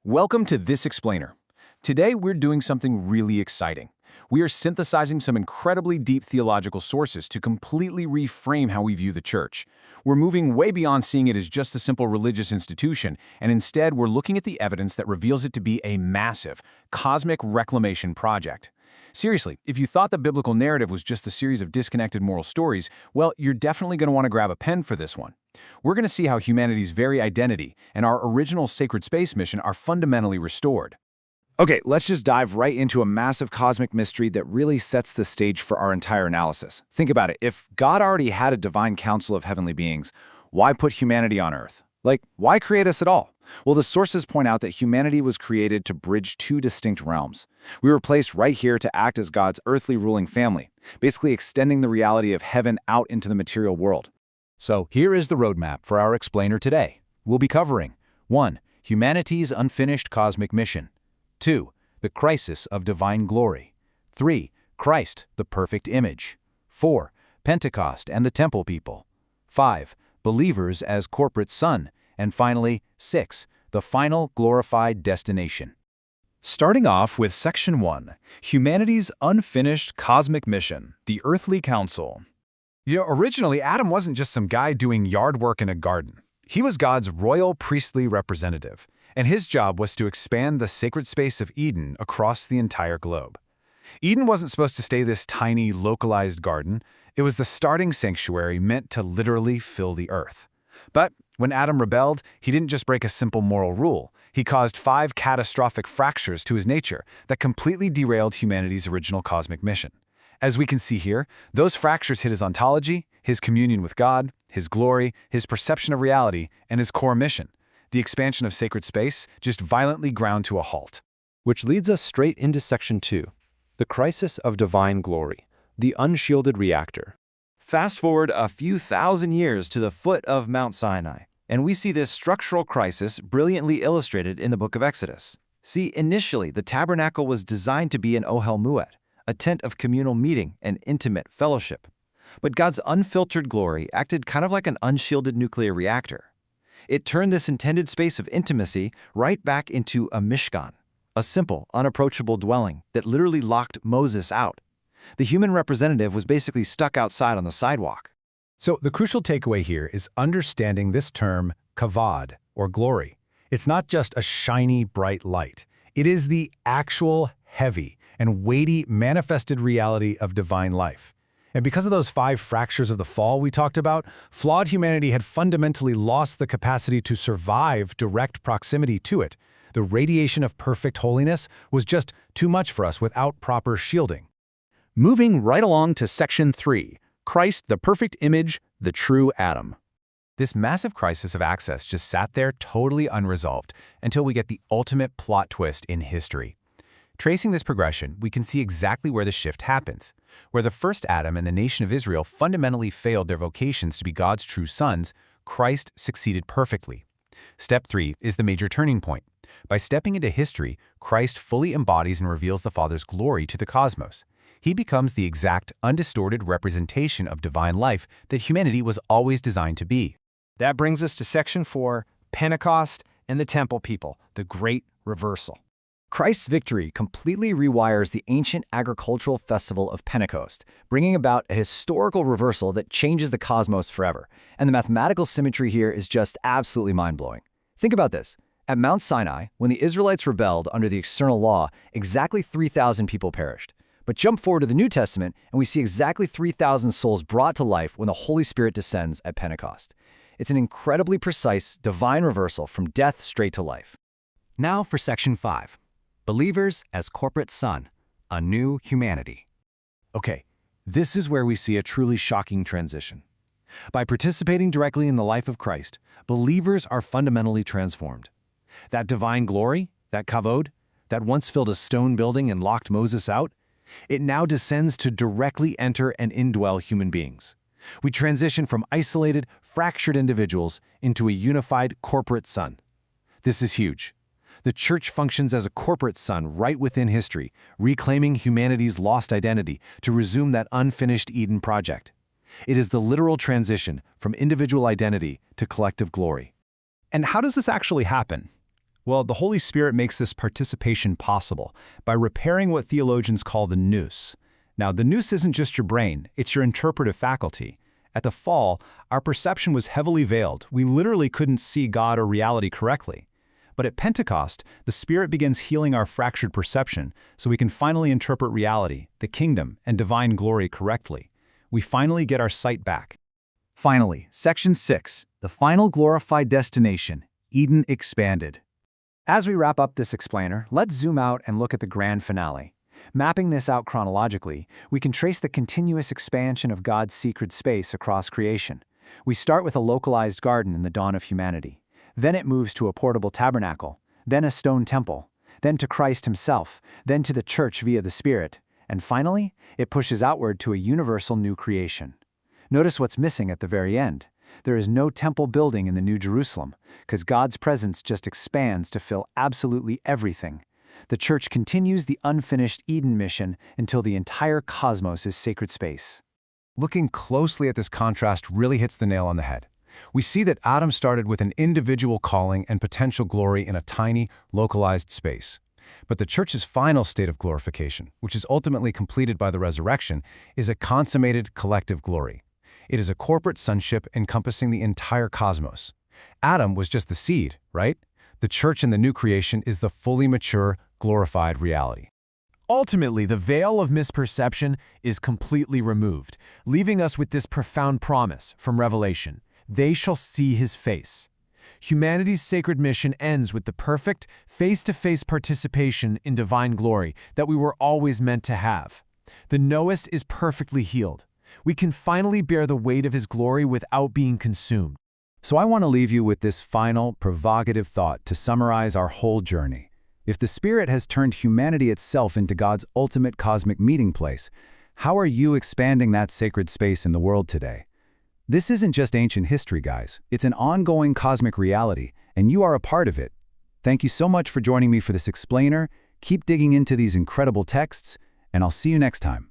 Welcome to This Explainer. Today we're doing something really exciting. We are synthesizing some incredibly deep theological sources to completely reframe how we view the church. We're moving way beyond seeing it as just a simple religious institution, and instead we're looking at the evidence that reveals it to be a massive, cosmic reclamation project. Seriously, if you thought the biblical narrative was just a series of disconnected moral stories, well, you're definitely going to want to grab a pen for this one. We're going to see how humanity's very identity and our original sacred space mission are fundamentally restored. Okay, let's just dive right into a massive cosmic mystery that really sets the stage for our entire analysis. Think about it. If God already had a divine council of heavenly beings, why put humanity on Earth? Why create us at all? Well, the sources point out that humanity was created to bridge two distinct realms. We were placed right here to act as God's earthly ruling family, basically extending the reality of heaven out into the material world. So here is the roadmap for our explainer today. We'll be covering 1. Humanity's unfinished cosmic mission. 2. The crisis of divine glory. 3. Christ, the perfect image. 4. Pentecost and the temple people. 5. Believers as corporate son. And finally, 6. The final glorified destination. Starting off with Section 1, Humanity's Unfinished Cosmic Mission, the Earthly Council. Originally, Adam wasn't just some guy doing yard work in a garden. He was God's royal priestly representative, and his job was to expand the sacred space of Eden across the entire globe. Eden wasn't supposed to stay this tiny, localized garden. It was the starting sanctuary meant to literally fill the earth. But when Adam rebelled, he didn't just break a simple moral rule. He caused 5 catastrophic fractures to his nature that completely derailed humanity's original cosmic mission. As we can see here, those fractures hit his ontology, his communion with God, his glory, his perception of reality, and his core mission. The expansion of sacred space just violently ground to a halt. Which leads us straight into Section 2, the crisis of divine glory, the unshielded reactor. Fast forward a few thousand years to the foot of Mount Sinai, and we see this structural crisis brilliantly illustrated in the book of Exodus. See, initially, the tabernacle was designed to be an ohel muad, a tent of communal meeting and intimate fellowship. But God's unfiltered glory acted kind of like an unshielded nuclear reactor. It turned this intended space of intimacy right back into a mishkan, a simple, unapproachable dwelling that literally locked Moses out. The human representative was basically stuck outside on the sidewalk. So the crucial takeaway here is understanding this term, kavod, or glory. It's not just a shiny, bright light. It is the actual heavy and weighty manifested reality of divine life. And because of those 5 fractures of the fall we talked about, flawed humanity had fundamentally lost the capacity to survive direct proximity to it. The radiation of perfect holiness was just too much for us without proper shielding. Moving right along to Section 3, Christ, the perfect image, the true Adam. This massive crisis of access just sat there totally unresolved until we get the ultimate plot twist in history. Tracing this progression, we can see exactly where the shift happens, where the first Adam and the nation of Israel fundamentally failed their vocations to be God's true sons. Christ succeeded perfectly. Step 3 is the major turning point. By stepping into history, Christ fully embodies and reveals the Father's glory to the cosmos. He becomes the exact, undistorted representation of divine life that humanity was always designed to be. That brings us to Section 4, Pentecost and the temple people, the great reversal. Christ's victory completely rewires the ancient agricultural festival of Pentecost, bringing about a historical reversal that changes the cosmos forever. And the mathematical symmetry here is just absolutely mind-blowing. Think about this. At Mount Sinai, when the Israelites rebelled under the external law, exactly 3,000 people perished. But jump forward to the New Testament, and we see exactly 3,000 souls brought to life when the Holy Spirit descends at Pentecost. It's an incredibly precise, divine reversal from death straight to life. Now for Section 5. Believers as corporate son, a new humanity. Okay, this is where we see a truly shocking transition. By participating directly in the life of Christ, believers are fundamentally transformed. That divine glory, that kavod, that once filled a stone building and locked Moses out, it now descends to directly enter and indwell human beings. We transition from isolated, fractured individuals into a unified corporate son. This is huge. The church functions as a corporate son right within history, reclaiming humanity's lost identity to resume that unfinished Eden project. It is the literal transition from individual identity to collective glory. And how does this actually happen? Well, the Holy Spirit makes this participation possible by repairing what theologians call the nous. Now, the nous isn't just your brain, it's your interpretive faculty. At the fall, our perception was heavily veiled. We literally couldn't see God or reality correctly. But at Pentecost, the Spirit begins healing our fractured perception so we can finally interpret reality, the kingdom, and divine glory correctly. We finally get our sight back. Finally, Section 6, the final glorified destination, Eden expanded. As we wrap up this explainer, let's zoom out and look at the grand finale. Mapping this out chronologically, we can trace the continuous expansion of God's secret space across creation. We start with a localized garden in the dawn of humanity. Then it moves to a portable tabernacle, then a stone temple, then to Christ himself, then to the church via the Spirit, and finally, it pushes outward to a universal new creation. Notice what's missing at the very end. There is no temple building in the New Jerusalem, because God's presence just expands to fill absolutely everything. The church continues the unfinished Eden mission until the entire cosmos is sacred space. Looking closely at this contrast really hits the nail on the head. We see that Adam started with an individual calling and potential glory in a tiny, localized space. But the church's final state of glorification, which is ultimately completed by the resurrection, is a consummated collective glory. It is a corporate sonship encompassing the entire cosmos. Adam was just the seed, right? The church in the new creation is the fully mature, glorified reality. Ultimately, the veil of misperception is completely removed, leaving us with this profound promise from Revelation: they shall see his face. Humanity's sacred mission ends with the perfect, face-to-face participation in divine glory that we were always meant to have. The knowist is perfectly healed. We can finally bear the weight of his glory without being consumed. So I want to leave you with this final, provocative thought to summarize our whole journey. If the Spirit has turned humanity itself into God's ultimate cosmic meeting place, how are you expanding that sacred space in the world today? This isn't just ancient history, guys. It's an ongoing cosmic reality, and you are a part of it. Thank you so much for joining me for this explainer. Keep digging into these incredible texts, and I'll see you next time.